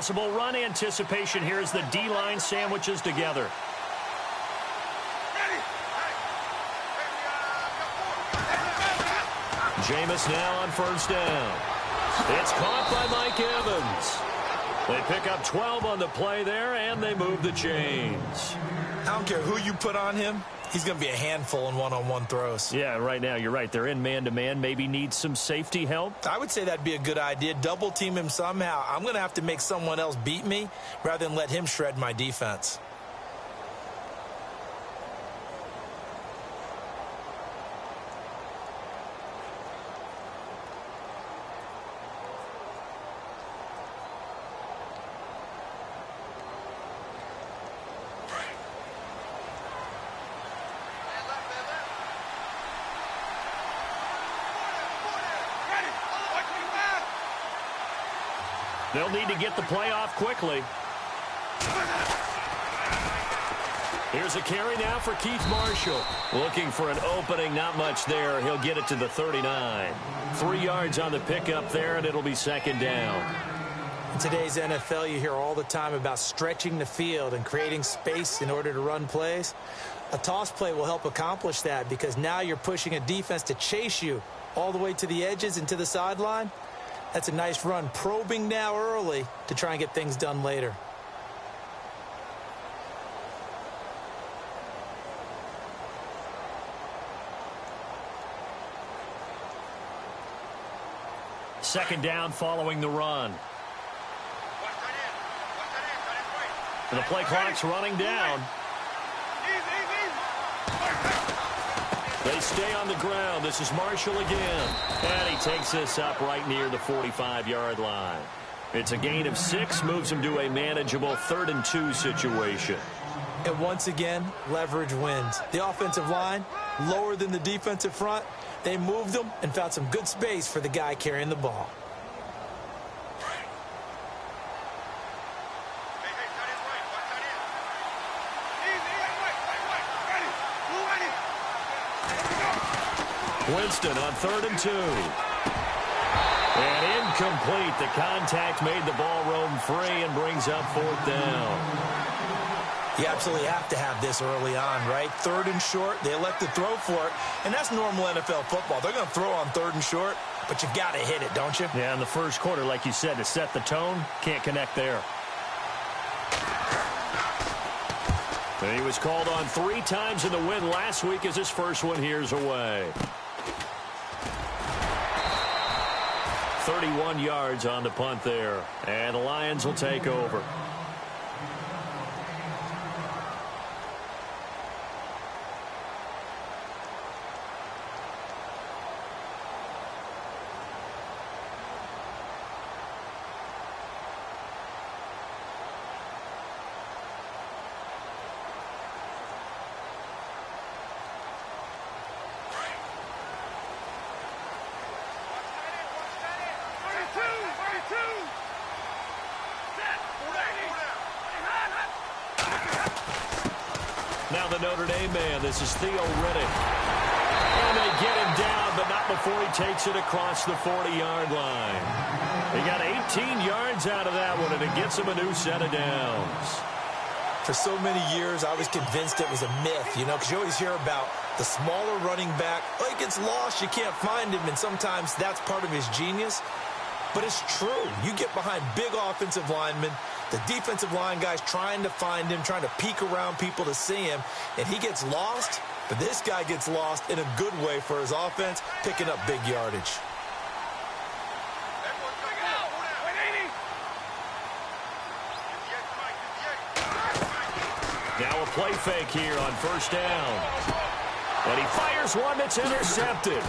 Possible run anticipation here as the D-line sandwiches together. Jameis now on first down. It's caught by Mike Evans. They pick up 12 on the play there, and they move the chains. I don't care who you put on him. He's going to be a handful in one-on-one throws. Yeah, right now, you're right. They're in man-to-man. Maybe needs some safety help. I would say that'd be a good idea. Double-team him somehow. I'm going to have to make someone else beat me rather than let him shred my defense. They'll need to get the play off quickly. Here's a carry now for Keith Marshall. Looking for an opening, not much there. He'll get it to the 39. 3 yards on the pickup there, and it'll be second down. In today's NFL, you hear all the time about stretching the field and creating space in order to run plays. A toss play will help accomplish that because now you're pushing a defense to chase you all the way to the edges and to the sideline. That's a nice run, probing now early to try and get things done later. Second down following the run. And the play clock's running down. They stay on the ground. This is Marshall again. And he takes this up right near the 45-yard line. It's a gain of 6, moves him to a manageable 3rd and 2 situation. And once again, leverage wins. The offensive line, lower than the defensive front. They moved them and found some good space for the guy carrying the ball. Winston on 3rd and 2. And incomplete. The contact made the ball roam free and brings up 4th down. You absolutely have to have this early on, right? 3rd and short, they elect to throw for it, and that's normal NFL football. They're going to throw on 3rd and short, but you got to hit it, don't you? Yeah, in the first quarter, like you said, to set the tone, can't connect there. And he was called on 3 times in the win last week as his first one here's away. 31 yards on the punt there, and the Lions will take over. Now the Notre Dame man, this is Theo Riddick. And they get him down, but not before he takes it across the 40-yard line. He got 18 yards out of that one, and it gets him a new set of downs. For so many years, I was convinced it was a myth, you know, because you always hear about the smaller running back. Oh, he gets lost, you can't find him, and sometimes that's part of his genius. But it's true. You get behind big offensive linemen, the defensive line guys trying to find him, trying to peek around people to see him, and he gets lost. But this guy gets lost in a good way for his offense, picking up big yardage. Now a play fake here on first down. And he fires one that's intercepted.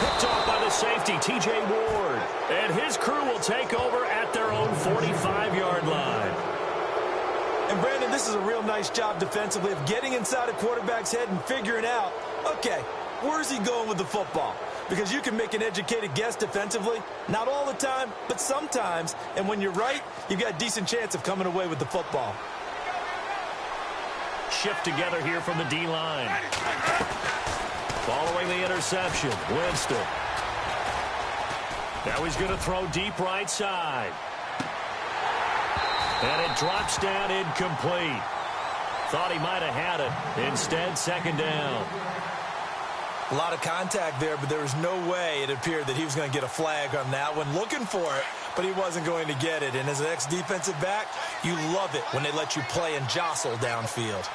Picked off by the safety, T.J. Ward. And his crew will take over at their own 45-yard line. And, Brandon, this is a real nice job defensively of getting inside a quarterback's head and figuring out, okay, where's he going with the football? Because you can make an educated guess defensively. Not all the time, but sometimes. And when you're right, you've got a decent chance of coming away with the football. Shift together here from the D-line. Following the interception, Winston. Now he's going to throw deep right side. And it drops down incomplete. Thought he might have had it. Instead, second down. A lot of contact there, but there was no way it appeared that he was going to get a flag on that one. Looking for it, but he wasn't going to get it. And as an ex-defensive back, you love it when they let you play and jostle downfield.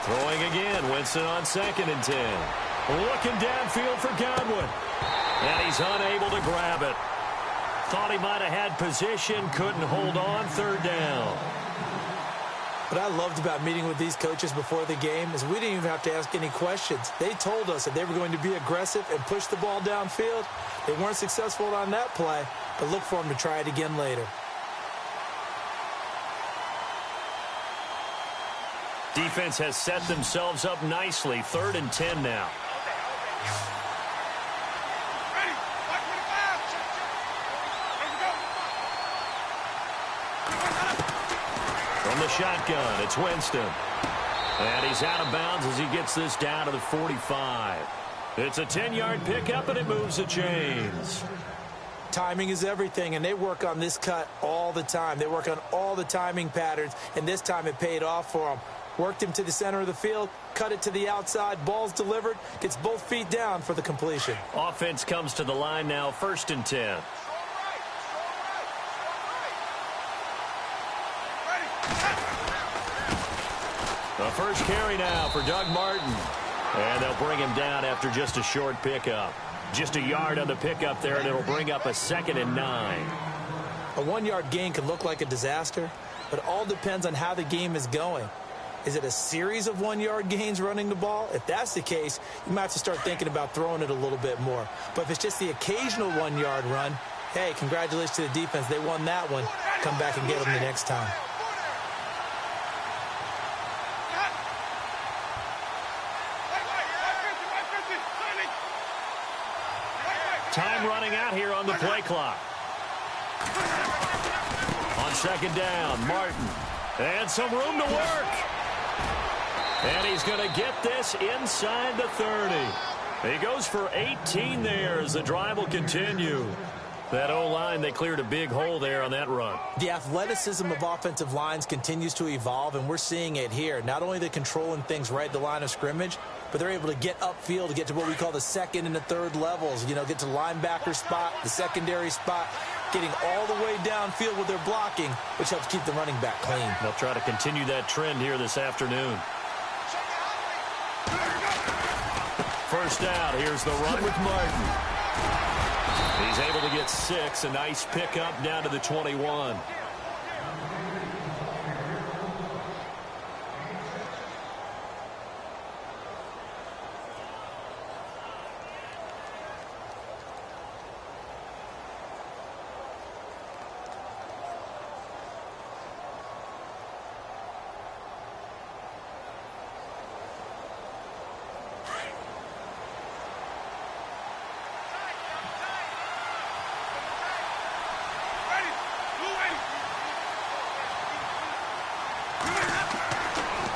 Throwing again, Winston on 2nd and 10. Looking downfield for Godwin. And he's unable to grab it. Thought he might have had position, couldn't hold on, 3rd down. What I loved about meeting with these coaches before the game is we didn't even have to ask any questions. They told us that they were going to be aggressive and push the ball downfield. They weren't successful on that play, but look for them to try it again later. Defense has set themselves up nicely. 3rd and 10 now. From the shotgun, it's Winston. And he's out of bounds as he gets this down to the 45. It's a 10-yard pickup, and it moves the chains. Timing is everything, and they work on this cut all the time. They work on all the timing patterns, and this time it paid off for them. Worked him to the center of the field, cut it to the outside, ball's delivered, gets both feet down for the completion. Offense comes to the line now, 1st and 10. The first carry now for Doug Martin. And they'll bring him down after just a short pickup. Just a yard on the pickup there, and it'll bring up a 2nd and 9. A 1-yard gain can look like a disaster, but it all depends on how the game is going. Is it a series of 1-yard gains running the ball? If that's the case, you might have to start thinking about throwing it a little bit more. But if it's just the occasional 1-yard run, hey, congratulations to the defense. They won that one. Come back and get them the next time. Time running out here on the play clock. On 2nd down, Martin. And some room to work. And he's going to get this inside the 30. He goes for 18 there as the drive will continue. That O-line, they cleared a big hole there on that run. The athleticism of offensive lines continues to evolve, and we're seeing it here. Not only are they controlling things right at the line of scrimmage, but they're able to get upfield to get to what we call the 2nd and the 3rd levels. You know, get to the linebacker spot, the secondary spot, getting all the way downfield with their blocking, which helps keep the running back clean. They'll try to continue that trend here this afternoon. First out, here's the run with Martin. He's able to get 6, a nice pickup down to the 21.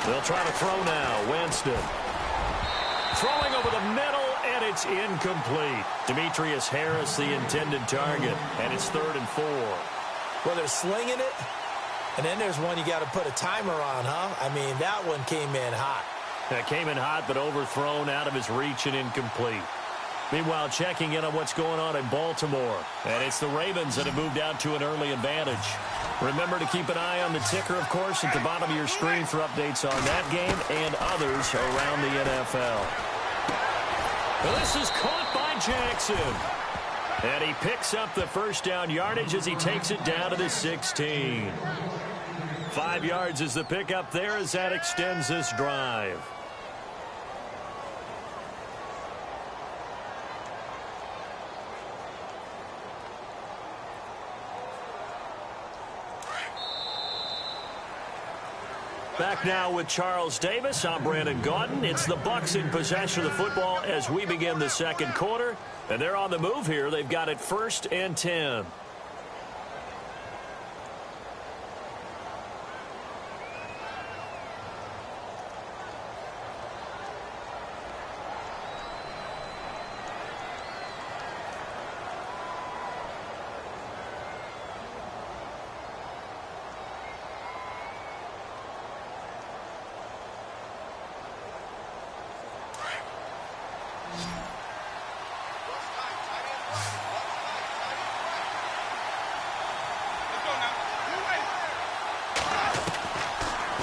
They'll try to throw now. Winston. Throwing over the middle, and it's incomplete. Demetrius Harris, the intended target, and it's 3rd and 4. Well, they're slinging it, and then there's one you got to put a timer on, huh? I mean, that one came in hot. That came in hot, but overthrown, out of his reach, and incomplete. Meanwhile, checking in on what's going on in Baltimore. And it's the Ravens that have moved out to an early advantage. Remember to keep an eye on the ticker, of course, at the bottom of your screen for updates on that game and others around the NFL. This is caught by Jackson. And he picks up the first down yardage as he takes it down to the 16. 5 yards is the pickup there as that extends this drive. Back now with Charles Davis. I'm Brandon Gaudin. It's the Bucs in possession of the football as we begin the second quarter. And they're on the move here. They've got it 1st and 10.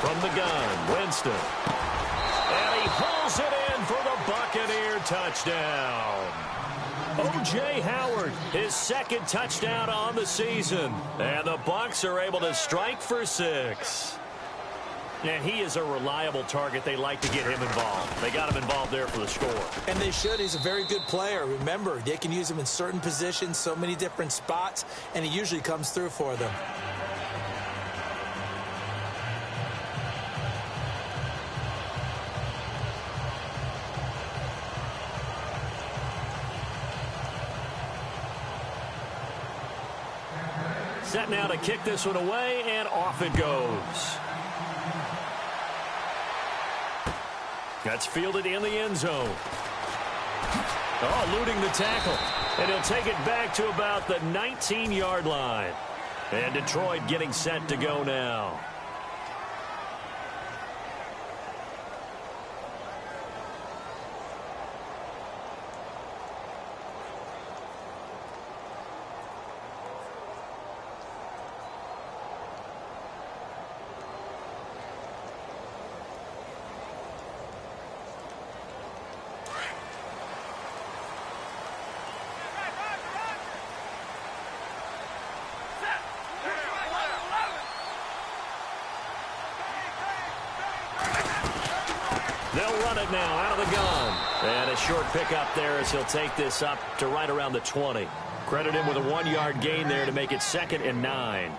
From the gun, Winston. And he pulls it in for the Buccaneer touchdown. O.J. Howard, his second touchdown on the season. And the Bucs are able to strike for 6. And he is a reliable target. They like to get him involved. They got him involved there for the score. And they should. He's a very good player. Remember, they can use him in certain positions, so many different spots, and he usually comes through for them. Set now to kick this one away, and off it goes. That's fielded in the end zone. Oh, eluding the tackle. And he'll take it back to about the 19-yard line. And Detroit getting set to go now. They'll run it now out of the gun. And a short pickup there as he'll take this up to right around the 20. Credit him with a 1-yard gain there to make it 2nd and 9.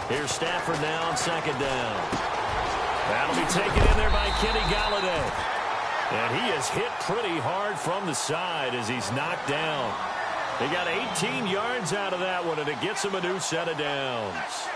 Here's Stafford now on 2nd down. That'll be taken in there by Kenny Galladay. And he is hit pretty hard from the side as he's knocked down. He got 18 yards out of that one, and it gets him a new set of downs.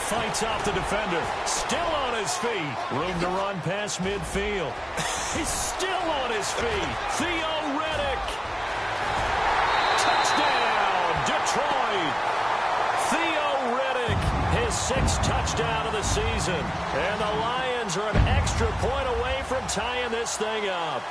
Fights off the defender. Still on his feet. Room to run past midfield. He's still on his feet. Theo Riddick. Touchdown, Detroit. Theo Riddick, his 6th touchdown of the season. And the Lions are an extra point away from tying this thing up.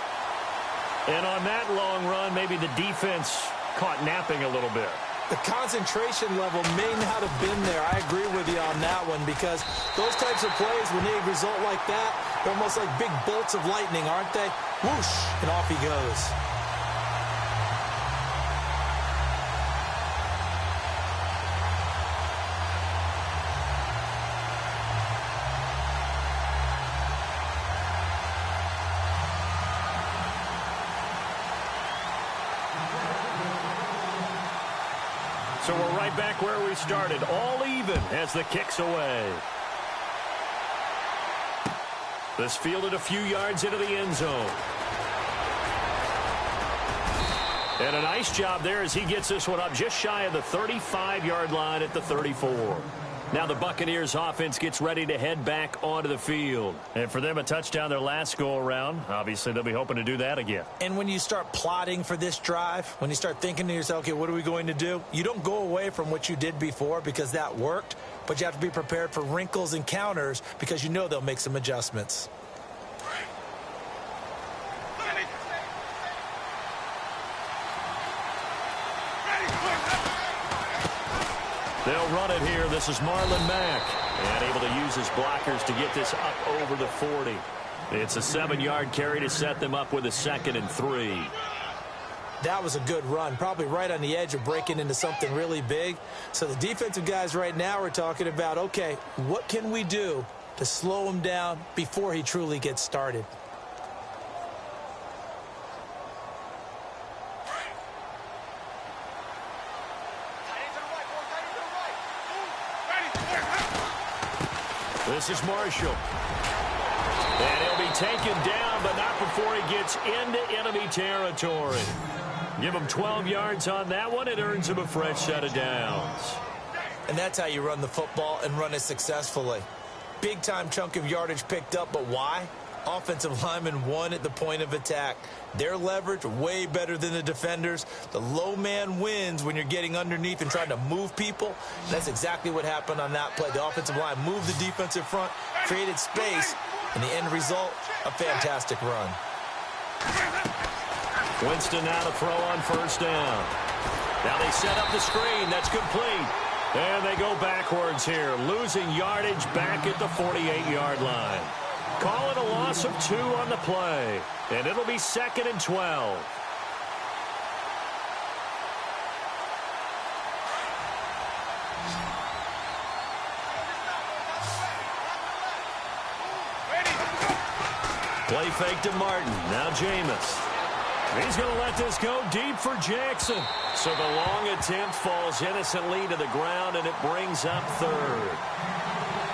And on that long run, maybe the defense caught napping a little bit. The concentration level may not have been there. I agree with you on that one because those types of plays, when they result like that, they're almost like big bolts of lightning, aren't they? Whoosh, and off he goes. So we're right back where we started, all even as the kick's away. This fielded a few yards into the end zone. And a nice job there as he gets this one up just shy of the 35-yard line at the 34. Now the Buccaneers offense gets ready to head back onto the field. And for them, a touchdown their last go-around. Obviously, they'll be hoping to do that again. And when you start plotting for this drive, when you start thinking to yourself, okay, what are we going to do? You don't go away from what you did before because that worked, but you have to be prepared for wrinkles and counters because you know they'll make some adjustments. They'll run it here. This is Marlon Mack. And able to use his blockers to get this up over the 40. It's a 7-yard carry to set them up with a 2nd and 3. That was a good run, probably right on the edge of breaking into something really big. So the defensive guys right now are talking about, okay, what can we do to slow him down before he truly gets started. This is Marshall. And he'll be taken down, but not before he gets into enemy territory. Give him 12 yards on that one. It earns him a fresh set of downs. And that's how you run the football and run it successfully. Big-time chunk of yardage picked up, but why? Offensive linemen won at the point of attack. Their leverage way better than the defenders. The low man wins when you're getting underneath and trying to move people. That's exactly what happened on that play. The offensive line moved the defensive front, created space, and the end result, a fantastic run. Winston now to throw on first down. Now they set up the screen. That's complete. And they go backwards here, losing yardage back at the 48-yard line. Call it a loss of 2 on the play, and it'll be 2nd and 12. Play fake to Martin. Now Jameis. He's going to let this go deep for Jackson. So the long attempt falls innocently to the ground, and it brings up 3rd.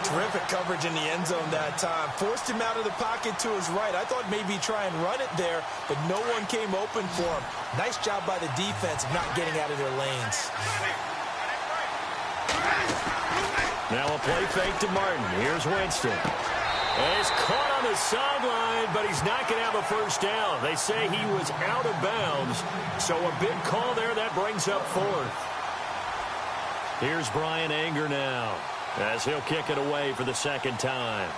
Terrific coverage in the end zone that time. Forced him out of the pocket to his right. I thought maybe try and run it there, but no one came open for him. Nice job by the defense of not getting out of their lanes. Now a play fake to Martin. Here's Winston. And he's caught on the sideline, but he's not going to have a first down. They say he was out of bounds, so a big call there. That brings up 4th. Here's Brian Anger now, as he'll kick it away for the 2nd time.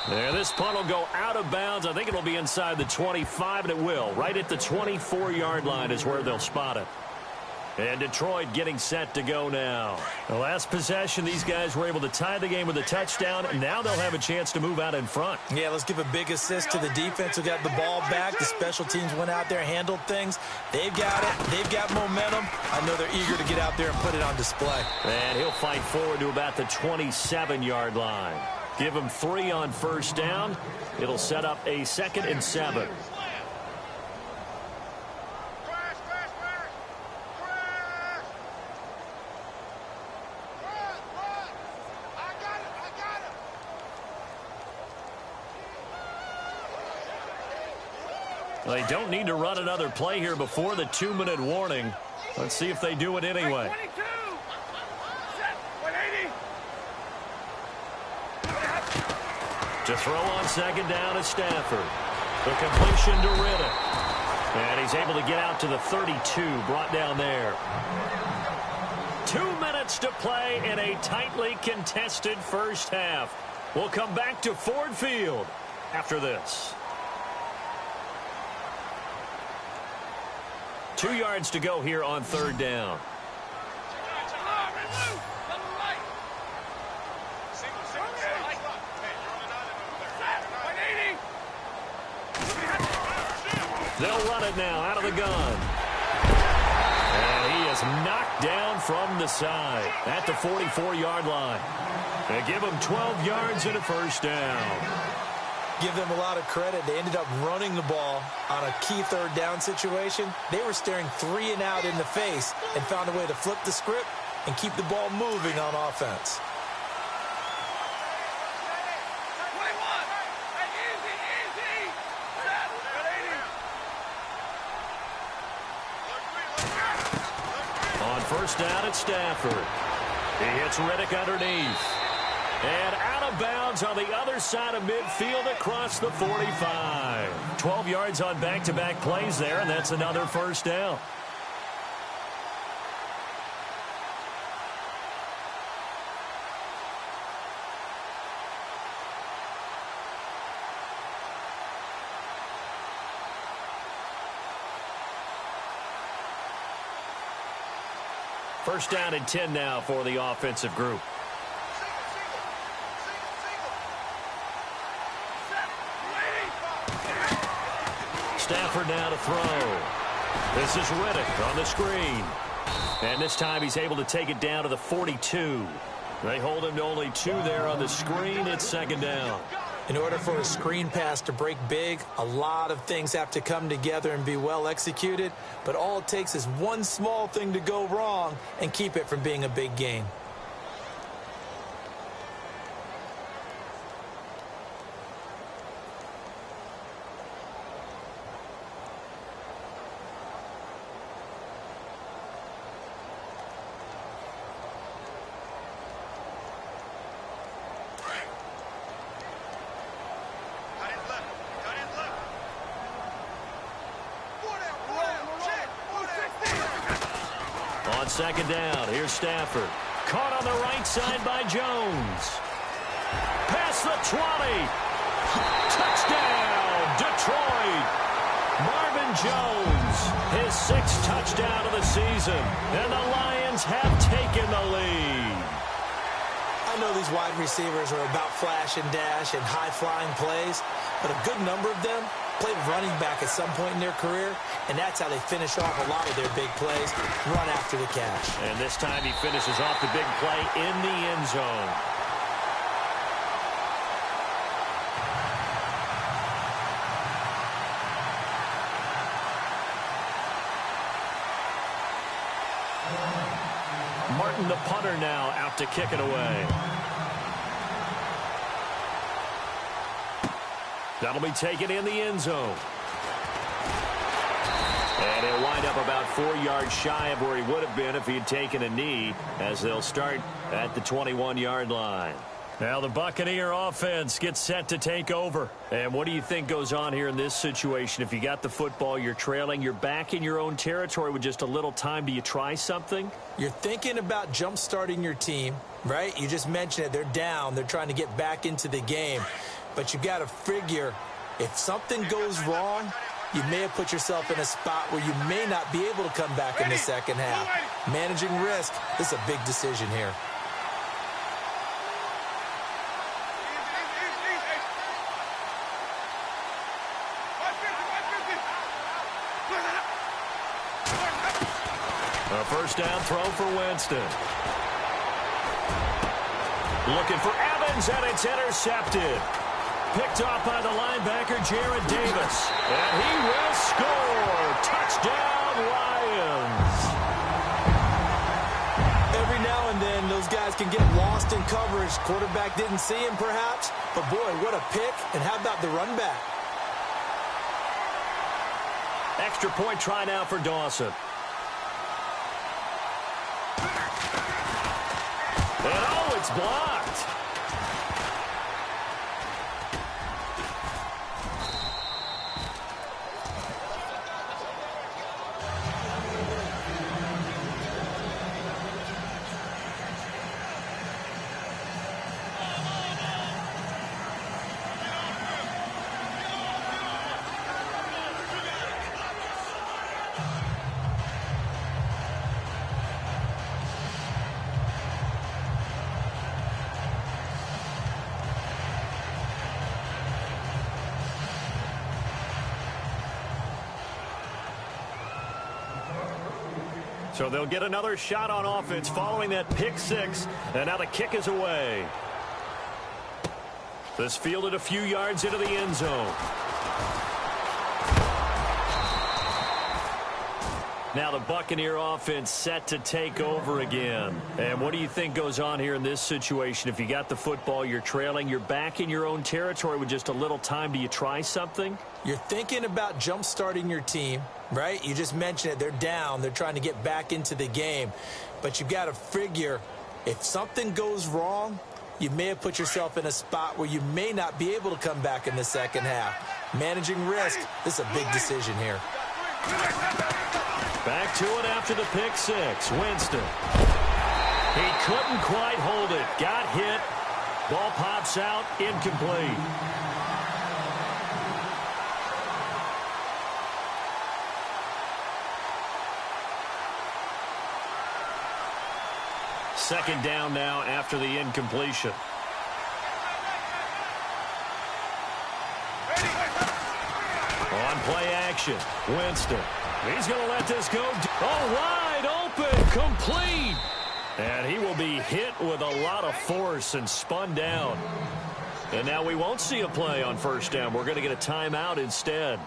There, this punt will go out of bounds. I think it'll be inside the 25, and it will. Right at the 24-yard line is where they'll spot it. And Detroit getting set to go now. The last possession, these guys were able to tie the game with a touchdown, and now they'll have a chance to move out in front. Yeah, let's give a big assist to the defense who got the ball back. The special teams went out there, handled things. They've got it. They've got momentum. I know they're eager to get out there and put it on display. And he'll fight forward to about the 27-yard line. Give him 3 on first down. It'll set up a 2nd and 7. Well, they don't need to run another play here before the 2-minute warning. Let's see if they do it anyway. To throw on 2nd down is Stafford. The completion to Riddick. And he's able to get out to the 32, brought down there. 2 minutes to play in a tightly contested first half. We'll come back to Ford Field after this. 2 yards to go here on 3rd down. They'll run it now out of the gun. And he is knocked down from the side at the 44-yard line. They give him 12 yards and a first down. Give them a lot of credit. They ended up running the ball on a key 3rd down situation. They were staring 3 and out in the face and found a way to flip the script and keep the ball moving on offense. First down at Stafford. He hits Riddick underneath. And out of bounds on the other side of midfield across the 45. 12 yards on back-to-back plays there, and that's another first down. First down and 10 now for the offensive group. Stafford now to throw. This is Riddick on the screen. And this time he's able to take it down to the 42. They hold him to only 2 there on the screen. It's second down. In order for a screen pass to break big, a lot of things have to come together and be well executed. But all it takes is one small thing to go wrong and keep it from being a big gain. On second down, here's Stafford. Caught on the right side by Jones. Past the 20. Touchdown, Detroit. Marvin Jones, his 6th touchdown of the season. And the Lions have taken the lead. I know these wide receivers are about flash and dash and high-flying plays, but a good number of them played running back at some point in their career, and that's how they finish off a lot of their big plays, run after the catch. And this time he finishes off the big play in the end zone. Martin, the punter, now out to kick it away. That'll be taken in the end zone. And he'll wind up about 4 yards shy of where he would have been if he had taken a knee, as they'll start at the 21-yard line. Now the Buccaneer offense gets set to take over. And what do you think goes on here in this situation? If you got the football, you're trailing, you're back in your own territory with just a little time. Do you try something? You're thinking about jump-starting your team, right? You just mentioned it. They're down. They're trying to get back into the game. But you got to figure, if something goes wrong, you may have put yourself in a spot where you may not be able to come back in the second half. Managing risk is a big decision here. A first down throw for Winston. Looking for Evans, and it's intercepted. Picked off by the linebacker, Jared Davis. And he will score. Touchdown, Lions. Every now and then, those guys can get lost in coverage. Quarterback didn't see him, perhaps. But, boy, what a pick. And how about the run back? Extra point try now for Dawson. And, oh, it's blocked. So they'll get another shot on offense following that pick six. And now the kick is away. This fielded a few yards into the end zone. Now the Buccaneer offense set to take over again. And what do you think goes on here in this situation? If you got the football, you're trailing, you're back in your own territory with just a little time. Do you try something? You're thinking about jump-starting your team, right? You just mentioned it. They're down. They're trying to get back into the game. But you got to figure, if something goes wrong, you may have put yourself in a spot where you may not be able to come back in the second half. Managing risk, this is a big decision here. Back to it after the pick six. Winston. He couldn't quite hold it. Got hit. Ball pops out. Incomplete. Second down now after the incompletion. On play action. Winston. He's going to let this go. Oh, wide open. Complete. And he will be hit with a lot of force and spun down. And now we won't see a play on first down. We're going to get a timeout instead,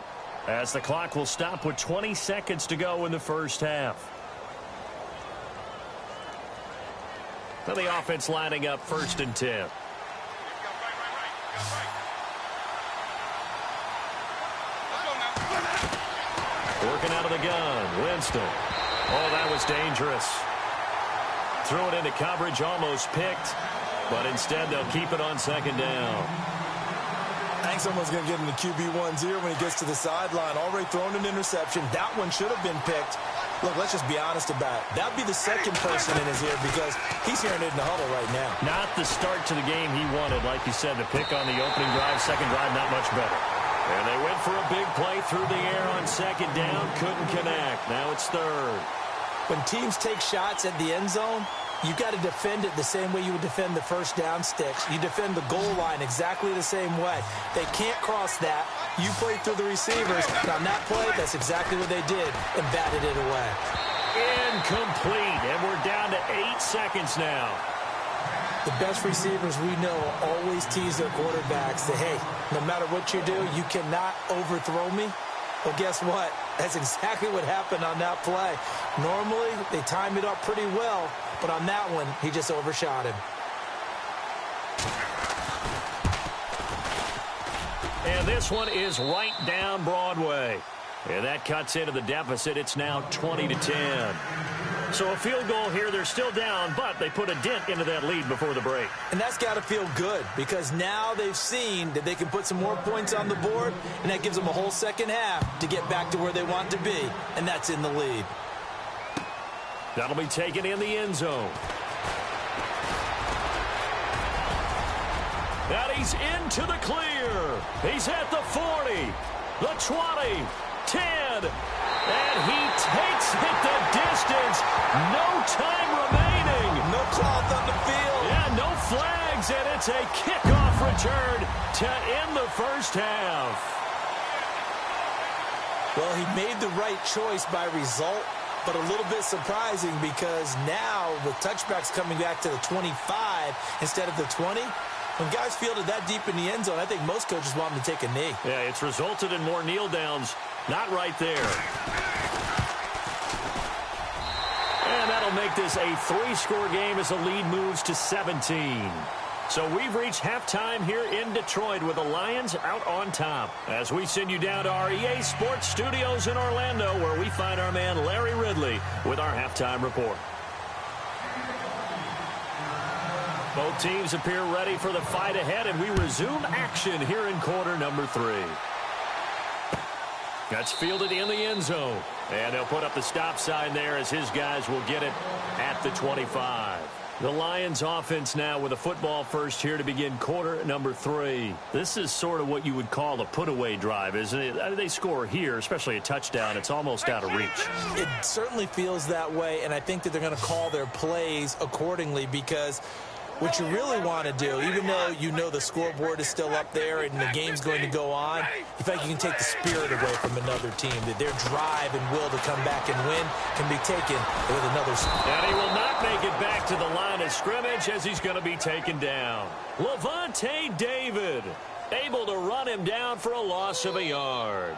as the clock will stop with 20 seconds to go in the first half. So the offense lining up 1st and 10. Working out of the gun. Winston. Oh, that was dangerous. Threw it into coverage, almost picked. But instead, they'll keep it on 2nd down. I think someone's going to get in the QB1's ear when he gets to the sideline. Already thrown an interception. That one should have been picked. Look, let's just be honest about it. That would be the 2nd person in his ear because he's hearing it in the huddle right now. Not the start to the game he wanted. Like you said, the pick on the opening drive, 2nd drive, not much better. And they went for a big play through the air on 2nd down. Couldn't connect. Now it's 3rd. When teams take shots at the end zone, you got to defend it the same way you would defend the first down sticks. You defend the goal line exactly the same way. They can't cross that. You play through the receivers. And on that play, that's exactly what they did and batted it away. Incomplete. And we're down to 8 seconds now. The best receivers we know always tease their quarterbacks. Say, hey, no matter what you do, you cannot overthrow me. Well, guess what? That's exactly what happened on that play. Normally, they time it up pretty well, but on that one, he just overshot him. And this one is right down Broadway. And that cuts into the deficit. It's now 20-10. So a field goal here. They're still down, but they put a dent into that lead before the break. And that's got to feel good because now they've seen that they can put some more points on the board, and that gives them a whole 2nd half to get back to where they want to be, and that's in the lead. That'll be taken in the end zone. And he's into the clear. He's at the 40, the 20, 10, and he takes it the distance. No time remaining. No cloth on the field. Yeah, no flags, and it's a kickoff return to end the first half. Well, he made the right choice by result, but a little bit surprising because now with touchbacks coming back to the 25 instead of the 20, when guys fielded that deep in the end zone, I think most coaches want them to take a knee. Yeah, it's resulted in more kneel downs. Not right there. And that'll make this a 3-score game as the lead moves to 17. So we've reached halftime here in Detroit with the Lions out on top. As we send you down to our EA Sports Studios in Orlando, where we find our man Larry Ridley with our halftime report. Both teams appear ready for the fight ahead, and we resume action here in quarter number 3. That's fielded in the end zone. And they'll put up the stop sign there as his guys will get it at the 25. The Lions offense now with a football first here to begin quarter number 3. This is sort of what you would call a put-away drive, isn't it? They score here, especially a touchdown. It's almost out of reach. It certainly feels that way, and I think that they're going to call their plays accordingly because what you really want to do, even though you know the scoreboard is still up there and the game's going to go on, you think you can take the spirit away from another team, that their drive and will to come back and win can be taken with another. And he will not make it back to the line of scrimmage as he's going to be taken down. Levante David able to run him down for a loss of a yard.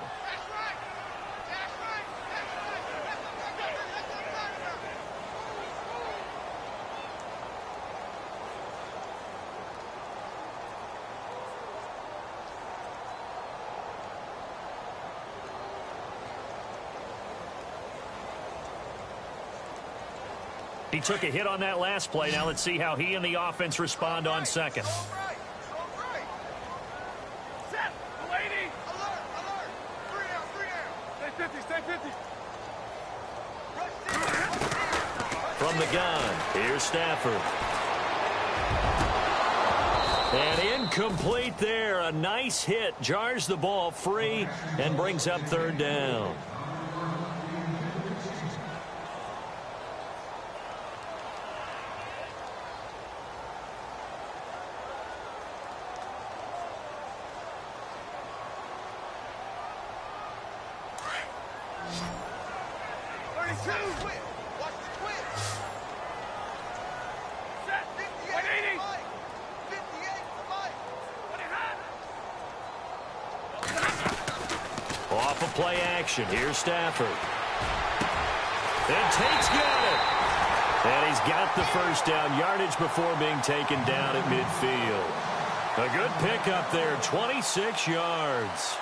He took a hit on that last play. Now let's see how he and the offense respond on second. From the gun, here's Stafford. And incomplete there. A nice hit. Jars the ball free and brings up 3rd down. Off of play action. Here's Stafford. And Tate's got it. And he's got the first down yardage before being taken down at midfield. A good pickup there, 26 yards.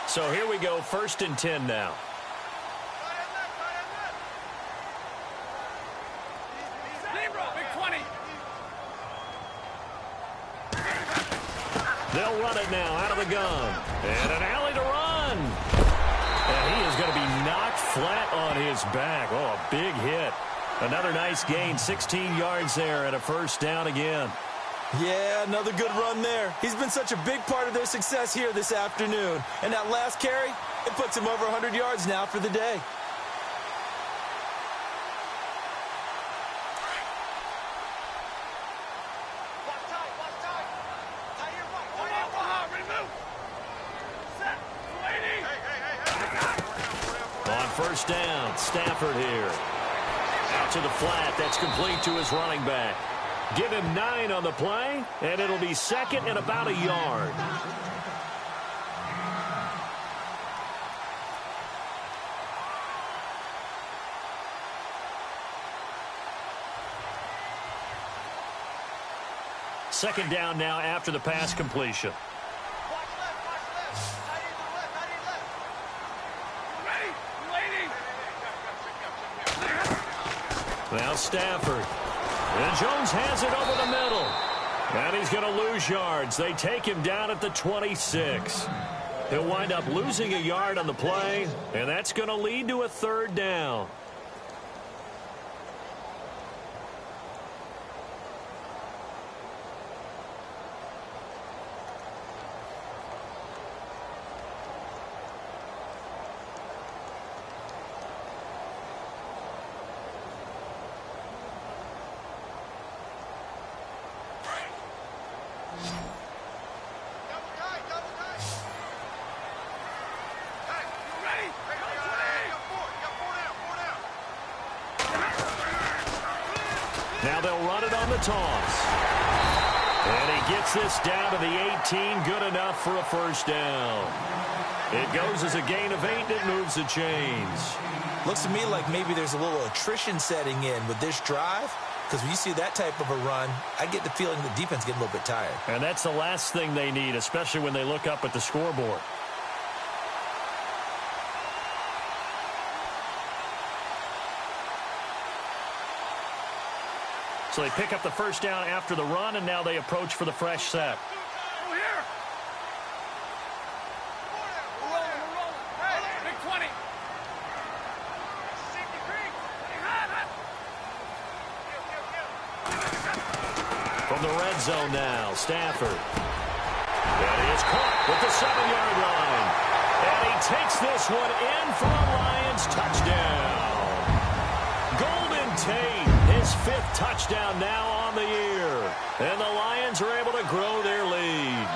So here we go, 1st and 10 now. They'll run it now out of the gun. And an alley to run. And he is going to be knocked flat on his back. Oh, a big hit. Another nice gain, 16 yards there and a first down again. Yeah, another good run there. He's been such a big part of their success here this afternoon. And that last carry, it puts him over 100 yards now for the day. On first down, Stafford here. Out to the flat. That's complete to his running back. Give him 9 on the play, and it'll be 2nd and about a yard. Second down now after the pass completion. Now Stafford. And Jones has it over the middle. And he's going to lose yards. They take him down at the 26. He'll wind up losing a yard on the play, and that's going to lead to a 3rd down. Now they'll run it on the toss. And he gets this down to the 18. Good enough for a first down. It goes as a gain of 8. It moves the chains. Looks to me like maybe there's a little attrition setting in with this drive. Because when you see that type of a run, I get the feeling the defense getting a little bit tired. And that's the last thing they need, especially when they look up at the scoreboard. So they pick up the first down after the run, and now they approach for the fresh set. From the red zone now, Stafford. And he is caught with the 7-yard line. And he takes this one in for a Lions touchdown. Golden Tate, his 5th touchdown now on the year. And the Lions are able to grow their lead.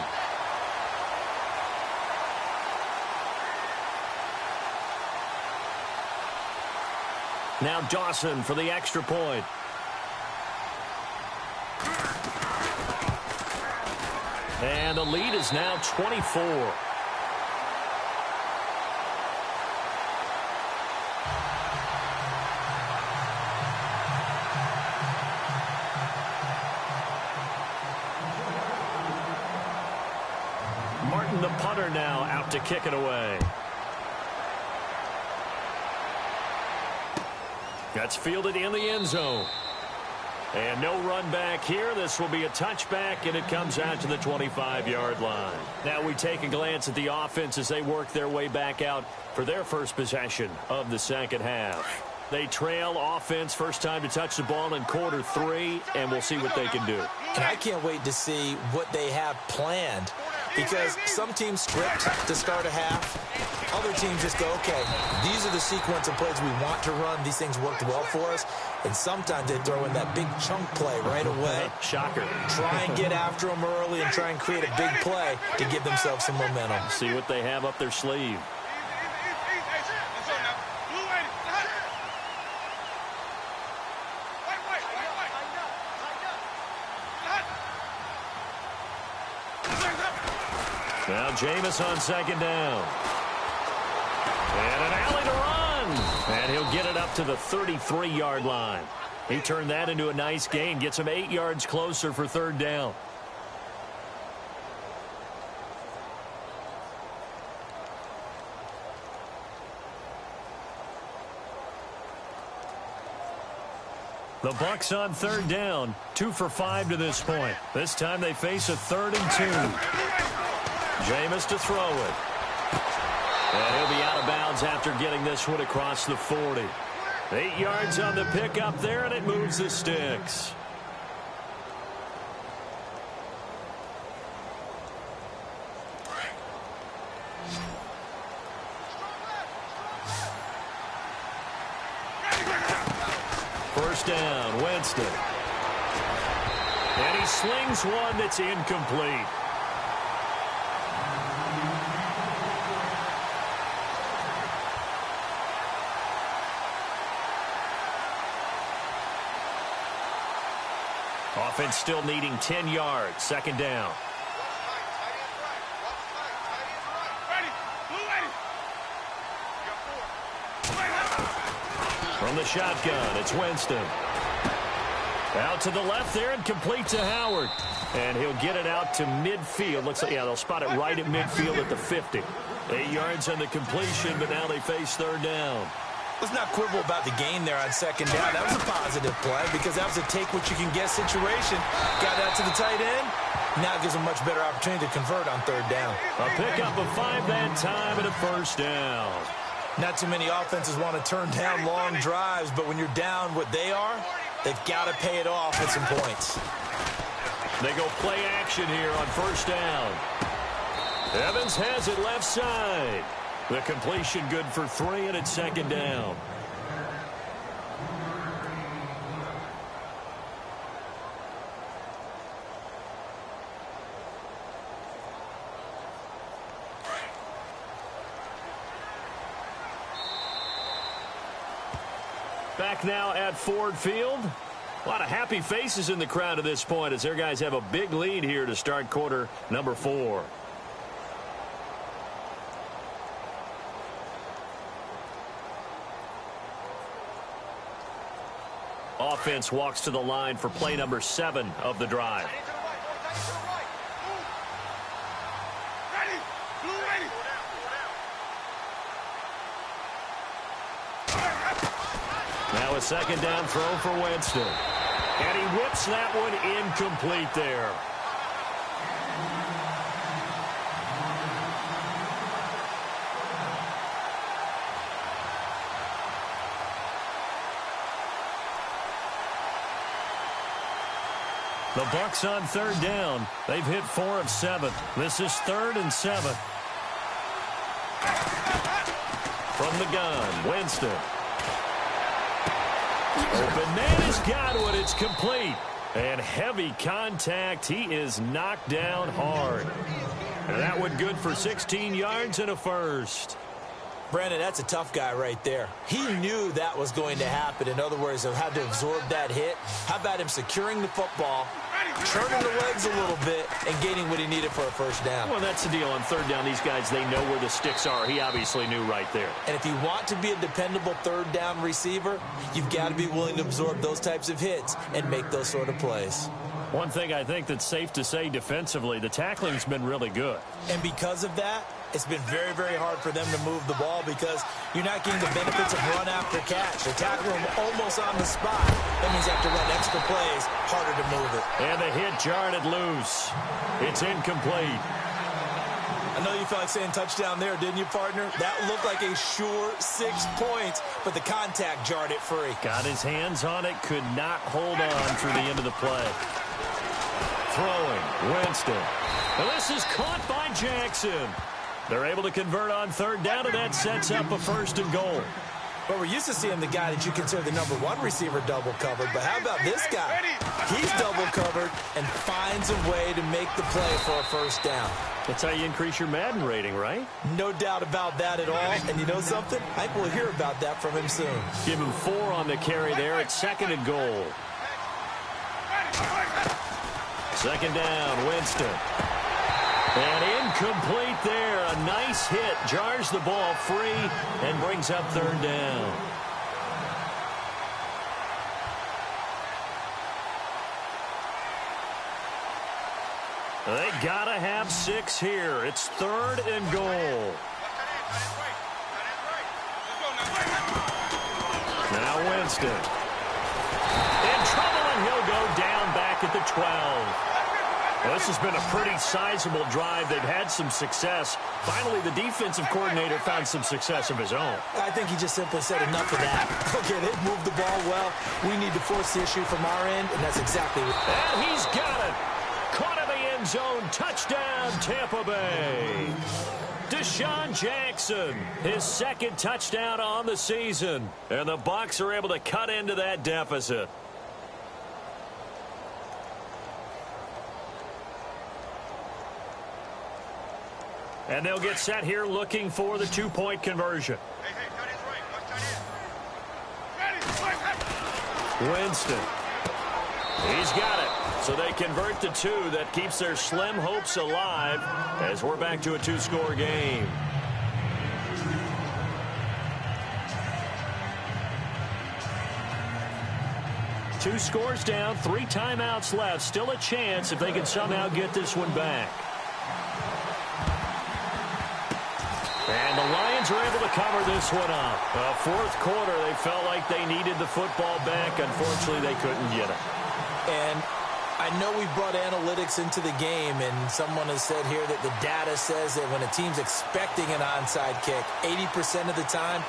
Now Dawson for the extra point. And the lead is now 24. Martin, the punter, now out to kick it away. That's fielded in the end zone. And no run back here. This will be a touchback, and it comes out to the 25-yard line. Now we take a glance at the offense as they work their way back out for their first possession of the second half. They trail offense, first time to touch the ball in quarter 3, and we'll see what they can do. And I can't wait to see what they have planned because some teams script to start a half. Other teams just go, okay, these are the sequence of plays we want to run. These things worked well for us. And sometimes they throw in that big chunk play right away. Shocker. Try and get after them early and try and create a big play to give themselves some momentum. See what they have up their sleeve. Now Jameis on second down. And an alley to run. And he'll get it up to the 33-yard line. He turned that into a nice gain. Gets him 8 yards closer for third down. The Bucs on third down. 2 for 5 to this point. This time they face a 3rd and 2. Jameis to throw it. And he'll be out of bounds after getting this one across the 40. 8 yards on the pickup there, and it moves the sticks. First down, Winston. And he slings one that's incomplete. Offense still needing 10 yards. Second down. From the shotgun, it's Winston. Out to the left there and complete to Howard. And he'll get it out to midfield. Looks like, yeah, they'll spot it right at midfield at the 50. 8 yards on the completion, but now they face third down. Let's not quibble about the gain there on second down. That was a positive play because that was a take-what-you-can-get situation. Got out to the tight end. Now gives a much better opportunity to convert on third down. A pickup of 5 that time and a first down. Not too many offenses want to turn down long drives, but when you're down what they are, they've got to pay it off with some points. They go play action here on first down. Evans has it left side. The completion good for 3, and it's second down. Back now at Ford Field. A lot of happy faces in the crowd at this point as their guys have a big lead here to start quarter number 4. Offense walks to the line for play number 7 of the drive. Now a second down throw for Winston. And he whips that one incomplete there. The Bucs on third down. They've hit 4 of 7. This is 3rd and 7. From the gun, Winston. Open man has got one. It's complete. And heavy contact. He is knocked down hard. And that one good for 16 yards and a first. Brandon, that's a tough guy right there. He knew that was going to happen. In other words, he had to absorb that hit. How about him securing the football, turning the legs a little bit, and gaining what he needed for a first down? Well, that's the deal. On third down, these guys, they know where the sticks are. He obviously knew right there. And if you want to be a dependable third down receiver, you've got to be willing to absorb those types of hits and make those sort of plays. One thing I think that's safe to say defensively, the tackling's been really good. And because of that, it's been very, very hard for them to move the ball because you're not getting the benefits of run after catch. They're tackling them almost on the spot. That means you have to run extra plays, harder to move it. And the hit jarred it loose. It's incomplete. I know you felt like saying touchdown there, didn't you, partner? That looked like a sure 6 points, but the contact jarred it free. Got his hands on it, could not hold on through the end of the play. throwing. Winston. And this is caught by Jackson. They're able to convert on third down, and that sets up a 1st and goal. But we're used to seeing the guy that you consider the #1 receiver double covered. But how about this guy? He's double covered and finds a way to make the play for a 1st down. That's how you increase your Madden rating, right? No doubt about that at all. And you know something? I think we'll hear about that from him soon. Give him 4 on the carry there. It's 2nd and goal. 2nd down, Winston. And incomplete there. A nice hit. Jars the ball free and brings up 3rd down. They got to have 6 here. It's 3rd and goal. Now Winston. In trouble, and he'll go down back at the 12. Well, this has been a pretty sizable drive. They've had some success. Finally, the defensive coordinator found some success of his own. I think he just simply said enough of that. Okay, they've moved the ball well. We need to force the issue from our end, and that's exactly what... And he's got it. Caught in the end zone. Touchdown, Tampa Bay. Deshaun Jackson, his 2nd touchdown on the season. And the Bucs are able to cut into that deficit. And they'll get set here looking for the 2-point conversion. Winston. He's got it. So they convert the 2. That keeps their slim hopes alive as we're back to a 2-score game. Two scores down, 3 timeouts left. Still a chance if they can somehow get this one back. And the Lions are able to cover this one up. 4th quarter, they felt like they needed the football back. Unfortunately, they couldn't get it. And I know we brought analytics into the game, and someone has said here that the data says that when a team's expecting an onside kick, 80% of the time,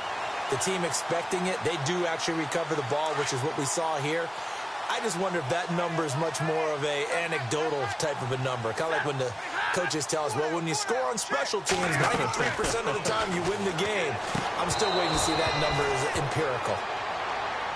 the team expecting it, they do actually recover the ball, which is what we saw here. I just wonder if that number is much more of a anecdotal type of a number. Kind of like when the coaches tell us, well, when you score on special teams, 93% of the time you win the game. I'm still waiting to see that number is empirical.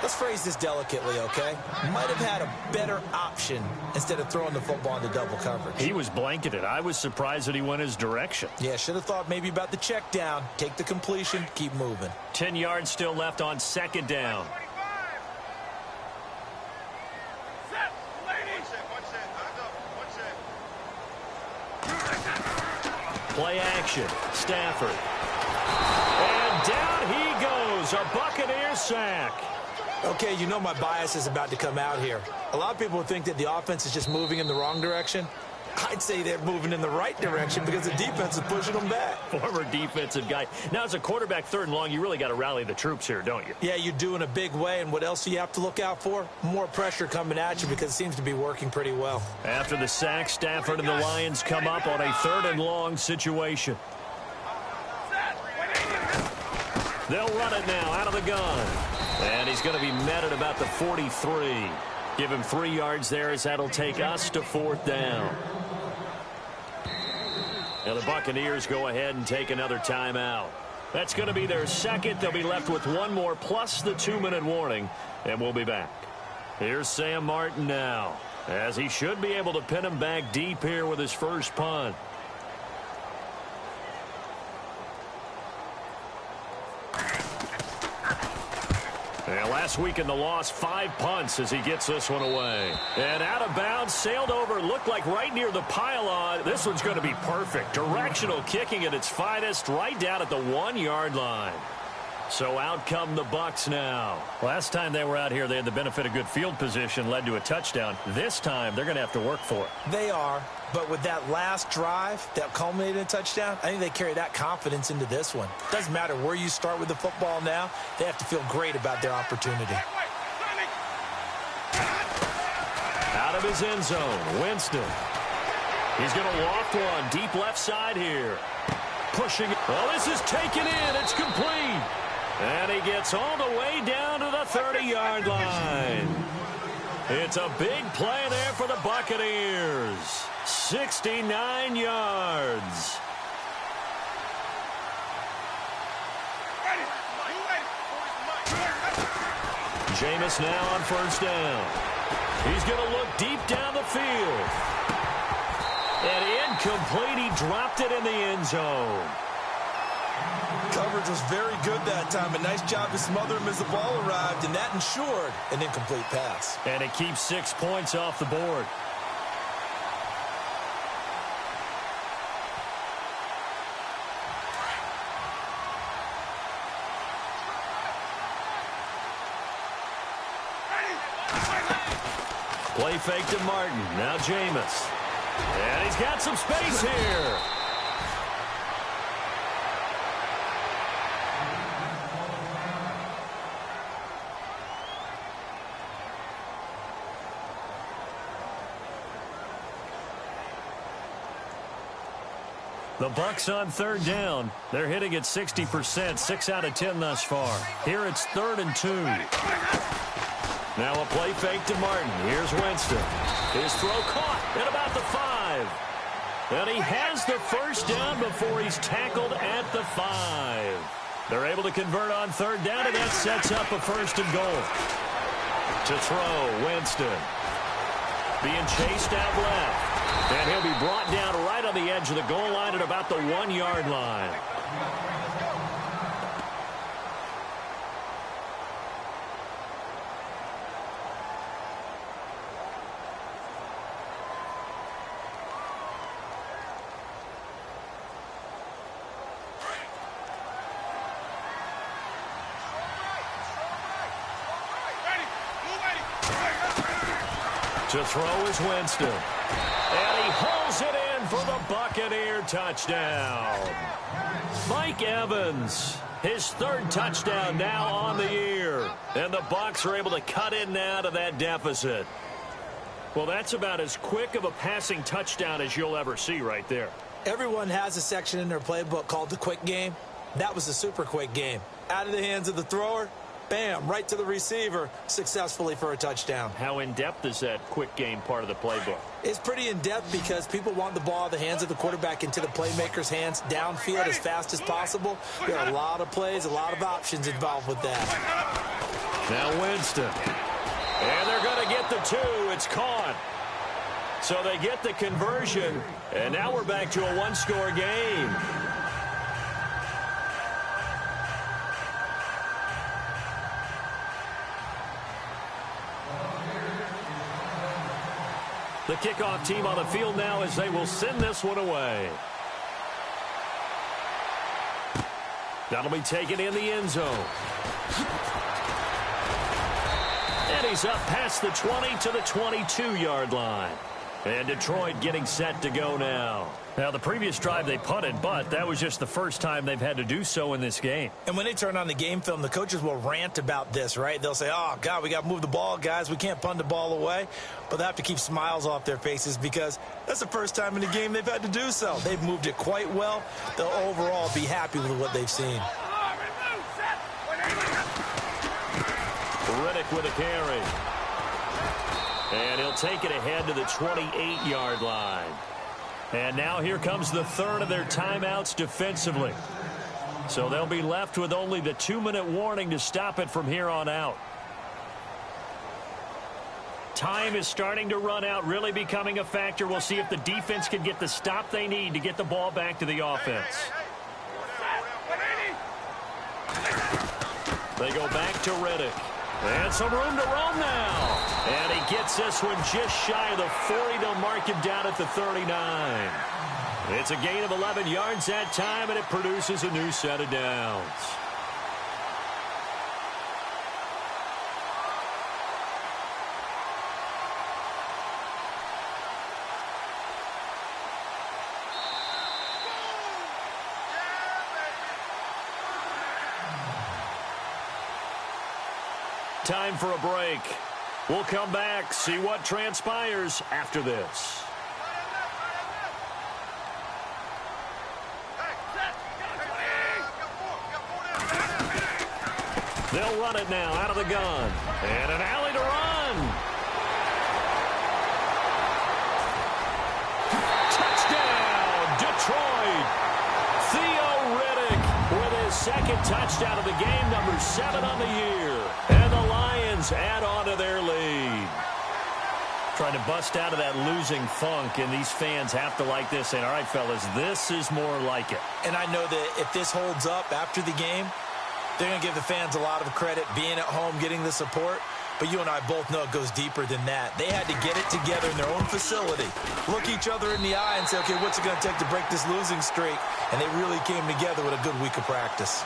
Let's phrase this delicately, okay? Might have had a better option instead of throwing the football into double coverage. He was blanketed. I was surprised that he went his direction. Yeah, should have thought maybe about the check down. Take the completion, keep moving. 10 yards still left on 2nd down. Play action. Stafford. And down he goes. A Buccaneer sack. Okay, you know my bias is about to come out here. A lot of people think that the offense is just moving in the wrong direction. I'd say they're moving in the right direction because the defense is pushing them back. Former defensive guy. Now, as a quarterback 3rd and long, you really got to rally the troops here, don't you? Yeah, you do in a big way. And what else do you have to look out for? More pressure coming at you because it seems to be working pretty well. After the sack, Stafford and the Lions come up on a 3rd and long situation. They'll run it now out of the gun. And he's going to be met at about the 43. Give him 3 yards there as that'll take us to 4th down. Now the Buccaneers go ahead and take another timeout. That's going to be their 2nd. They'll be left with 1 more plus the 2-minute warning, and we'll be back. Here's Sam Martin now, as he should be able to pin him back deep here with his first punt. And last week in the loss, 5 punts as he gets this one away. And out of bounds, sailed over, looked like right near the pylon. This one's going to be perfect. Directional kicking at its finest, right down at the 1-yard line. So out come the Bucs now. Last time they were out here, they had the benefit of good field position, led to a touchdown. This time, they're going to have to work for it. They are, but with that last drive that culminated in a touchdown, I think they carry that confidence into this one. Doesn't matter where you start with the football now, they have to feel great about their opportunity. Out of his end zone, Winston. He's going to loft one deep left side here. Pushing it. Well, this is taken in. It's complete. And he gets all the way down to the 30-yard line. It's a big play there for the Buccaneers. 69 yards. Jameis now on first down. He's going to look deep down the field. And incomplete. He dropped it in the end zone. Coverage was very good that time. A nice job to smother him as the ball arrived, and that ensured an incomplete pass. And it keeps 6 points off the board. Play fake to Martin. Now Jameis. And he's got some space here. The Bucs on third down. They're hitting at 60%, 6 out of 10 thus far. Here it's 3rd and 2. Now a play fake to Martin. Here's Winston. His throw caught at about the 5. And he has the first down before he's tackled at the 5. They're able to convert on third down, and that sets up a 1st and goal. To throw, Winston. Being chased out left. And he'll be brought down right on the edge of the goal line at about the 1-yard line. To throw is Winston. And he hauls it in for the Buccaneer touchdown. Mike Evans, his 3rd touchdown now on the year. And the Bucs are able to cut in now to that deficit. Well, that's about as quick of a passing touchdown as you'll ever see right there. Everyone has a section in their playbook called the quick game. That was a super quick game. Out of the hands of the thrower, bam, right to the receiver, successfully for a touchdown. How in-depth is that quick game part of the playbook? It's pretty in-depth because people want the ball out of the hands of the quarterback into the playmaker's hands downfield as fast as possible. There are a lot of plays, a lot of options involved with that. Now Winston. And they're going to get the 2. It's caught. So they get the conversion, and now we're back to a 1-score game. The kickoff team on the field now as they will send this one away. That'll be taken in the end zone. And he's up past the 20 to the 22-yard line. And Detroit getting set to go now. Now, the previous drive they punted, but that was just the first time they've had to do so in this game. And when they turn on the game film, the coaches will rant about this, right? They'll say, oh, God, we got to move the ball, guys. We can't punt the ball away. But they have to keep smiles off their faces because that's the first time in the game they've had to do so. They've moved it quite well. They'll overall be happy with what they've seen. Riddick with a carry. And he'll take it ahead to the 28-yard line. And now here comes the 3rd of their timeouts defensively. So they'll be left with only the 2-minute warning to stop it from here on out. Time is starting to run out, really becoming a factor. We'll see if the defense can get the stop they need to get the ball back to the offense. They go back to Riddick. And some room to roam now. And he gets this one just shy of the 40. They'll mark him down at the 39. It's a gain of 11 yards that time, and it produces a new set of downs. Time for a break. We'll come back, see what transpires after this. They'll run it now out of the gun. And an alley to run. touchdown of the game, number 7 on the year. And the Lions add on to their lead. Trying to bust out of that losing funk, and these fans have to like this. And all right, fellas, this is more like it. And I know that if this holds up after the game, they're going to give the fans a lot of credit, being at home, getting the support. But you and I both know it goes deeper than that. They had to get it together in their own facility, look each other in the eye and say, okay, what's it going to take to break this losing streak? And they really came together with a good week of practice.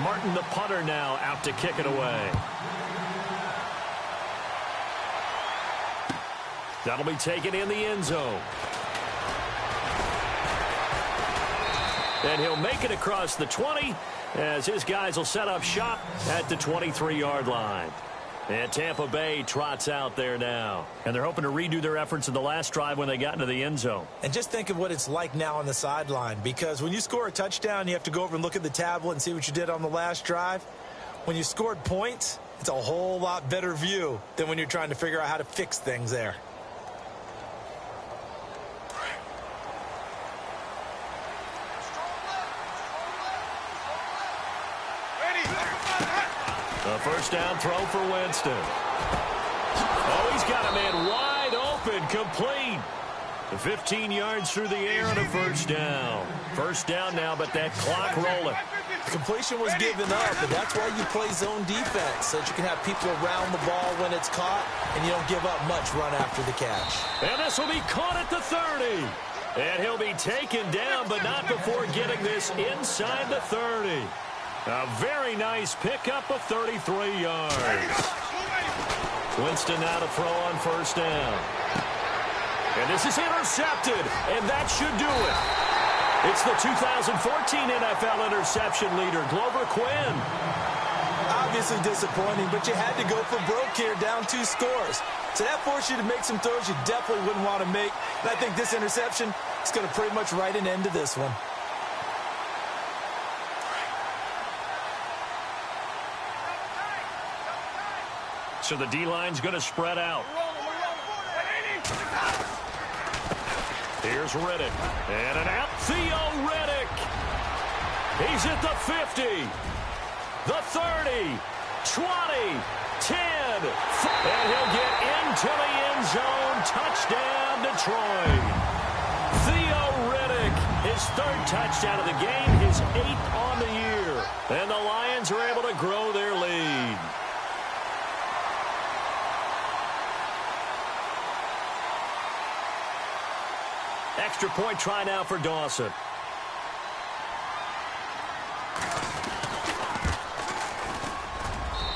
Martin, the punter, now out to kick it away. That'll be taken in the end zone. And he'll make it across the 20 as his guys will set up shop at the 23-yard line. And Tampa Bay trots out there now. And they're hoping to redo their efforts in the last drive when they got into the end zone. And just think of what it's like now on the sideline, because when you score a touchdown, you have to go over and look at the tablet and see what you did on the last drive. When you scored points, it's a whole lot better view than when you're trying to figure out how to fix things there. A first down throw for Winston. Oh, he's got a man wide open, complete. 15 yards through the air on a first down. First down now, but that clock rolling. The completion was given up, but that's why you play zone defense, so that you can have people around the ball when it's caught, and you don't give up much run after the catch. And this will be caught at the 30. And he'll be taken down, but not before getting this inside the 30. A very nice pickup of 33 yards. Winston now to throw on first down. And this is intercepted, and that should do it. It's the 2014 NFL interception leader, Glover Quinn. Obviously disappointing, but you had to go for broke here, down 2 scores. So that forced you to make some throws you definitely wouldn't want to make. And I think this interception is going to pretty much write an end to this one. So the D-line's going to spread out. Here's Riddick. And an out. Theo Riddick. He's at the 50. The 30. 20. 10. And he'll get into the end zone. Touchdown, Detroit. Theo Riddick, his 3rd touchdown of the game, his 8th on the year. And the Lions are able to grow their lead. Extra point try now for Dawson.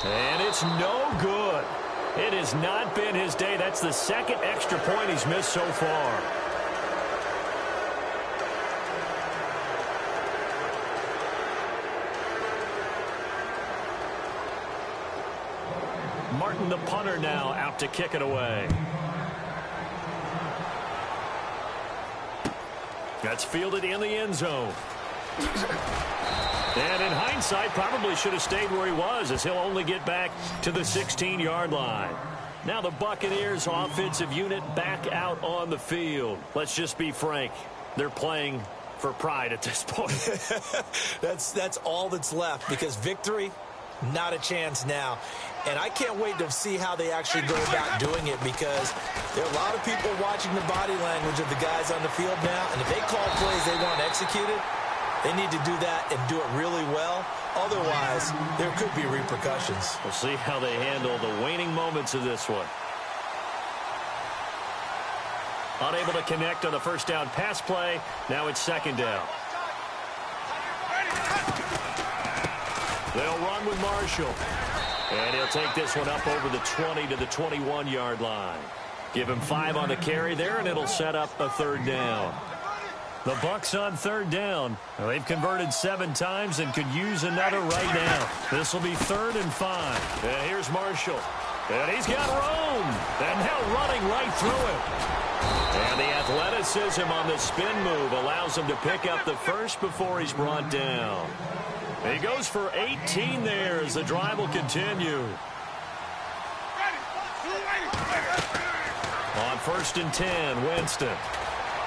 And it's no good. It has not been his day. That's the 2nd extra point he's missed so far. Martin, the punter, now out to kick it away. That's fielded in the end zone. And in hindsight, probably should have stayed where he was, as he'll only get back to the 16-yard line. Now the Buccaneers offensive unit back out on the field. Let's just be frank. They're playing for pride at this point. That's all that's left, because victory, not a chance now. And I can't wait to see how they actually go about doing it, because there are a lot of people watching the body language of the guys on the field now. And if they call plays they want executed, they need to do that and do it really well. Otherwise, there could be repercussions. We'll see how they handle the waning moments of this one. Unable to connect on the first down pass play. Now it's 2nd down. They'll run with Marshall. And he'll take this one up over the 20 to the 21-yard line. Give him 5 on the carry there, and it'll set up a 3rd down. The Bucs on 3rd down. Well, they've converted 7 times and could use another right now. This will be 3rd and 5. And here's Marshall. And he's got room. And now running right through it. And the athleticism on the spin move allows him to pick up the first before he's brought down. He goes for 18 there as the drive will continue. first and 10, Winston.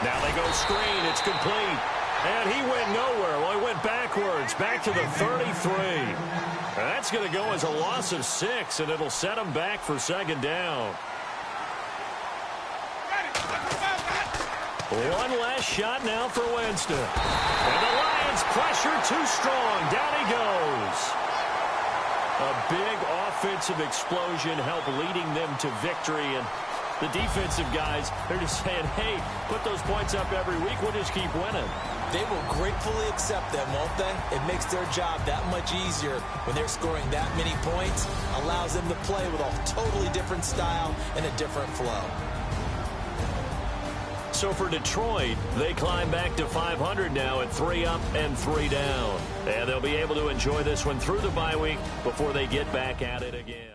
Now they go screen. It's complete. And he went nowhere. Well, he went backwards, back to the 33. And that's going to go as a loss of 6, and it'll set him back for second down. One last shot now for Winston. And the Lions pressure too strong. Down he goes. A big offensive explosion helped leading them to victory. And the defensive guys, they're just saying, hey, put those points up every week. We'll just keep winning. They will gratefully accept them, won't they? It makes their job that much easier when they're scoring that many points. Allows them to play with a totally different style and a different flow. So for Detroit, they climb back to 500 now at 3 up and 3 down. And they'll be able to enjoy this one through the bye week before they get back at it again.